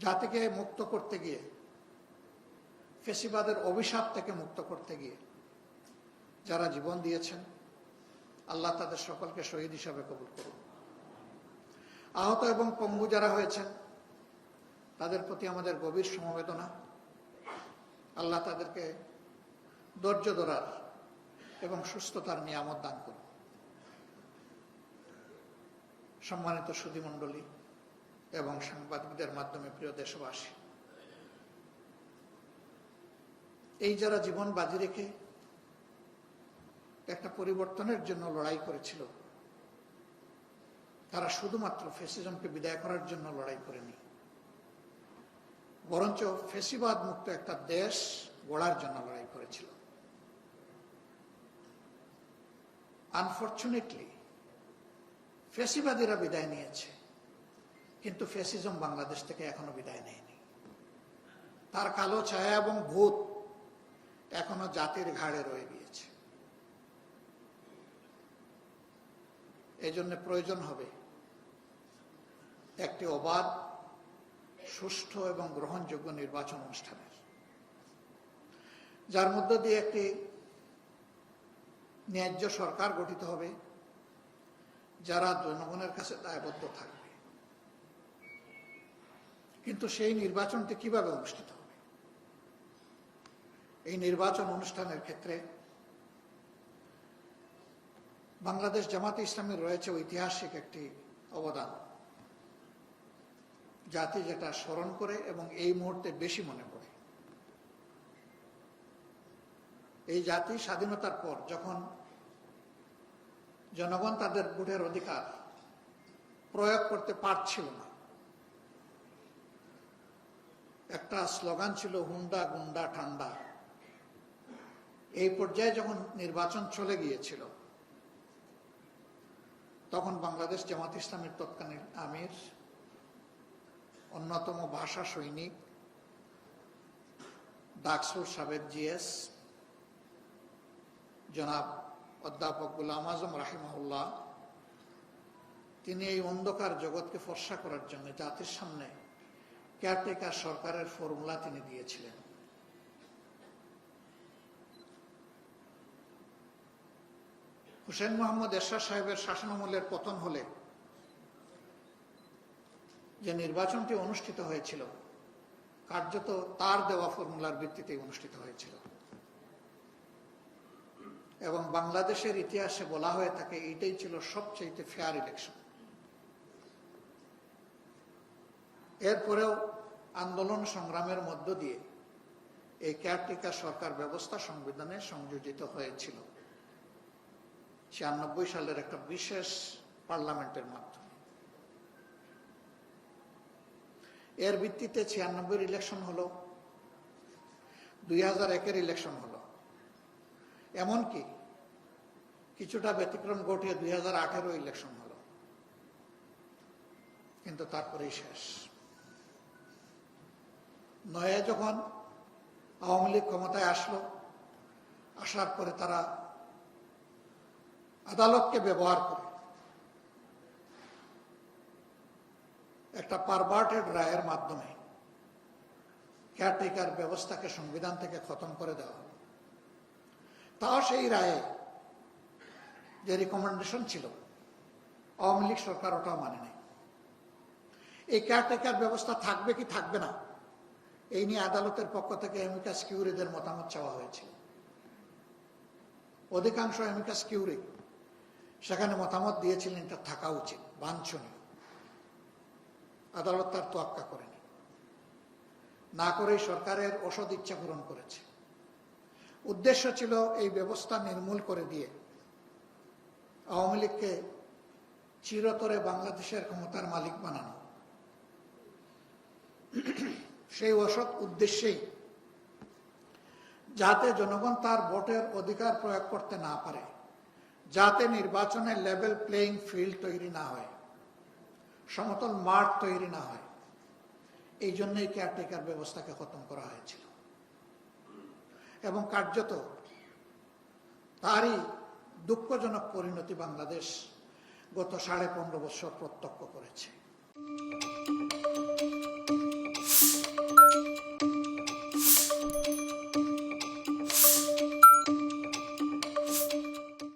জাতিকে মুক্ত করতে গিয়ে, ফ্যাসিবাদের অভিশাপ থেকে মুক্ত করতে গিয়ে যারা জীবন দিয়েছেন, আল্লাহ তাদের সকলকে শহীদ হিসাবে কবুল করুন। আহত এবং পঙ্গু যারা হয়েছেন তাদের প্রতি আমাদের গভীর সমবেদনা। আল্লাহ তাদেরকে ধৈর্য ধরার এবং সুস্থতার নিয়ামত দান করুন। সম্মানিত সুধীমণ্ডলী এবং সাংবাদিকদের মাধ্যমে প্রিয় দেশবাসী, এই যারা জীবন বাজি রেখে একটা পরিবর্তনের জন্য লড়াই করেছিল, তারা শুধুমাত্র ফ্যাসিজমকে বিদায় করার জন্য লড়াই করেনি, বরঞ্চ ফ্যাসিবাদ মুক্ত একটা দেশ গড়ার জন্য লড়াই করেছিল। আনফরচুনেটলি ফ্যাসিবাদীরা বিদায় নিয়েছে, কিন্তু ফ্যাসিজম বাংলাদেশ থেকে এখনো বিদায় নেয়নি। তার কালো ছায়া এবং ভূত এখনো জাতির ঘাড়ে রয়ে গিয়েছে। এই জন্য প্রয়োজন হবে একটি অবাধ, সুষ্ঠু এবং গ্রহণযোগ্য নির্বাচন অনুষ্ঠানের, যার মধ্য দিয়ে একটি ন্যায্য সরকার গঠিত হবে, যারা জনগণের কাছে দায়বদ্ধ থাকবে। কিন্তু সেই নির্বাচনটি কিভাবে অনুষ্ঠিত হবে? এই নির্বাচন অনুষ্ঠানের ক্ষেত্রে বাংলাদেশ জামাতে ইসলামীর রয়েছে ঐতিহাসিক একটি অবদান, জাতি যেটা স্মরণ করে এবং এই মুহূর্তে বেশি মনে পড়ে। এই জাতি স্বাধীনতার পর যখন জনগণ তাদের ভোটের অধিকার প্রয়োগ করতে পারছিল না, একটা স্লোগান ছিল হুন্ডা গুন্ডা ঠান্ডা। এই পর্যায়ে যখন নির্বাচন চলে গিয়েছিল, তখন বাংলাদেশ জামাত ইসলামীর তৎকালীন আমির, অন্যতম ভাষা সৈনিক, ডাকসুর সাবেক জিএস জনাব অধ্যাপক গোলাম আজম রাহিমাহুল্লাহ, তিনি এই অন্ধকার জগৎকে ফর্সা করার জন্য জাতির সামনে কেয়ারটেকার সরকারের ফর্মুলা তিনি দিয়েছিলেন। হুসেন মোহাম্মদ এরশাদ সাহেবের শাসনামলের পতন হলে যে নির্বাচনটি অনুষ্ঠিত হয়েছিল, কার্যত তার দেওয়া ফর্মুলার ভিত্তিতে অনুষ্ঠিত হয়েছিল। এবং বাংলাদেশের ইতিহাসে বলা হয়ে থাকে এইটাই ছিল সবচেয়ে ফেয়ার ইলেকশন। এরপরেও আন্দোলন সংগ্রামের মধ্য দিয়ে এই কেয়ারটেকার সরকার ব্যবস্থা সংবিধানে সংযোজিত হয়েছিল 96 সালের একটা বিশেষ পার্লামেন্টের মাধ্যমে। এর ভিত্তিতে 96 ইলেকশন হলো, 2001 ইলেকশন হলো, এমনকি কিছুটা ব্যতিক্রম ঘটিয়ে 2018 ইলেকশন হলো, কিন্তু তারপরেই শেষ। 9 যখন আওয়ামী লীগ ক্ষমতায় আসলো, আসার পরে তারা আদালতকে ব্যবহার করে একটা পারভার্টেড রায়ের মাধ্যমে কেয়ারটেকার ব্যবস্থাকে সংবিধান থেকে খতম করে দেওয়া। তাও সেই রায়ে যে রিকমেন্ডেশন ছিল, আওয়ামী লীগ সরকার ওটাও মানে নেই। এই কেয়ারটেকার ব্যবস্থা থাকবে কি থাকবে না, এই নিয়ে আদালতের পক্ষ থেকে অ্যামিকাস কিউরিদের মতামত চাওয়া হয়েছিল। অধিকাংশ অ্যামিকাস কিউরি সেখানে মতামত দিয়েছিলেন এটা থাকা উচিত, বাঞ্ছনীয়। আদালত তার তোয়াক্কা করেনি, না করেই সরকারের অসৎ ইচ্ছা পূরণ করেছে। উদ্দেশ্য ছিল এই ব্যবস্থা নির্মূল করে দিয়ে আওয়ামী লীগকে চিরতরে বাংলাদেশের ক্ষমতার মালিক বানানো। সেই অসৎ উদ্দেশ্যেই, যাতে জনগণ তার ভোটের অধিকার প্রয়োগ করতে না পারে, যাতে নির্বাচনে লেভেল প্লেইং ফিল্ড তৈরি না হয়, সমতল মাঠ তৈরি না হয়, এই জন্যই কেয়ারটেকার ব্যবস্থাকে খতম করা হয়েছিল। এবং কার্যত তারই দুঃখজনক পরিণতি বাংলাদেশ গত 15.5 বছর প্রত্যক্ষ করেছে।